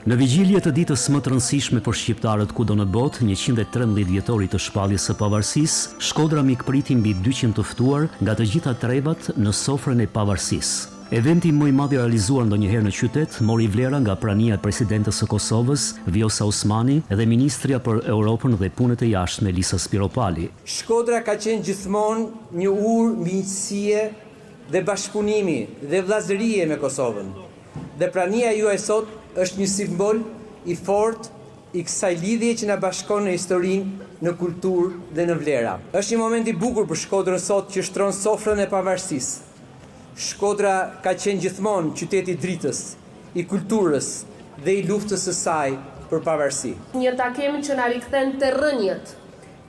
Në vigjilje të ditës më të rëndësishme për shqiptarët kudo në botë, 113 vjetorit të shpalljes së pavarësisë, Shkodra mikpriti mbi 200 të ftuar nga të gjitha trevat në sofrën e pavarësisë. Eventi më i madh i realizuar ndonjëherë në qytet mori vlera nga prania e presidentes së Kosovës, Vjosa Osmani, dhe ministrja për Europën dhe punët e jashtme Lisa Spiropali. Shkodra ka qenë gjithmonë një urë miqësie dhe bashkëpunimi dhe vllazërie me Kosovën. Dhe prania juaj sot është një simbol i fortë i kësaj lidhje që na bashkon në historinë, në kulturë dhe në vlera. Është një moment i bukur për Shkodrën sot që shtron sofrën e pavarësisë. Shkodra ka qenë gjithmonë qyteti i dritës, i kulturës dhe i luftës së saj për pavarësi. Një takim që na rikthen te rrënjët,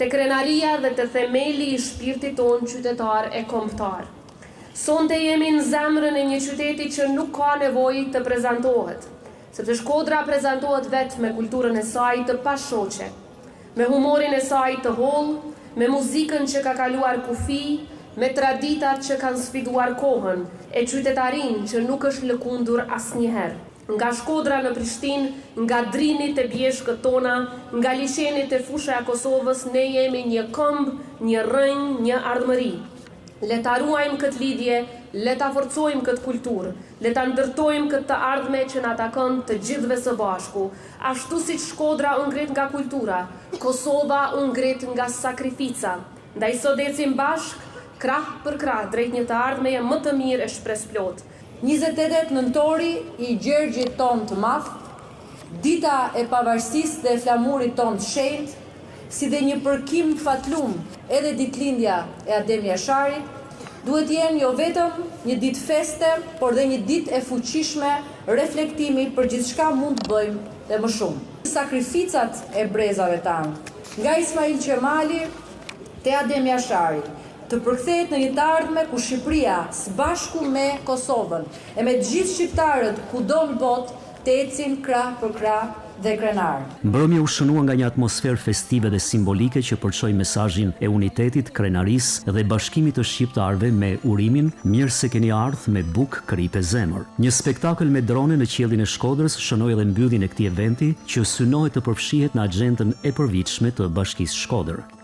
te krenaria dhe te themeli i shpirtit tonë qytetar e kombëtar. Sonte jemi në zemrën e një qyteti që nuk ka nevojë të prezantohet, sepse Shkodra prezantohet vetë me kulturën e saj të pashoqe, me humorin e saj të hollë, me muzikën që ka kaluar kufi, me traditat që kanë sfiduar kohën, e qytetarin që nuk është lëkundur asnjëherë. Nga Shkodra në Prishtinë, nga drinit e bjeshkët tona, nga liçenit e fusha e Kosovës, ne jemi një këmbë, një rrënjë, një ardhmëri. Le ta ruajmë këtë lidhje, le ta forcojmë këtë kulturë, le ta ndërtojmë këtë të ardhme që na takon të gjithëve së bashku. Ashtu si Shkodra u ngrit nga kultura, Kosova u ngrit nga sakrifica. Ndaj sot ecim bashk, krah për krah, drejt një të ardhmeje më të mirë e shpresplot. 28 nëntori i gjergjit ton të madh, dita e pavarësisë dhe e flamurit ton të shenjtë, si dhe një përkim fatlum edhe ditëlindja e Adem Jasharit, duhet jenë jo vetëm një ditë feste, por dhe një ditë e fuqishme reflektimi për gjithçka mund të bëjmë dhe më shumë. Sakrificat e brezave tanë, nga Ismail Qemali te Adem Jashari, të përkthehet në një të ardhme ku Shqipëria së bashku me Kosovën e me të gjithë shqiptarët kudo në botë të ecin krah për krah dhe krenar. Mbrëmja u shënua nga një atmosferë festive dhe simbolike që përçoi mesazhin e unitetit, krenarisë dhe bashkimit të shqiptarëve me urimin mirë se keni ardhur me bukë, krip e zemër. Një spektakël me drone në qiellin e Shkodrës shënoi edhe mbylljen e këtij eventi që synohet të përfshihet në agjendën e përvitshme të Bashkisë Shkodër.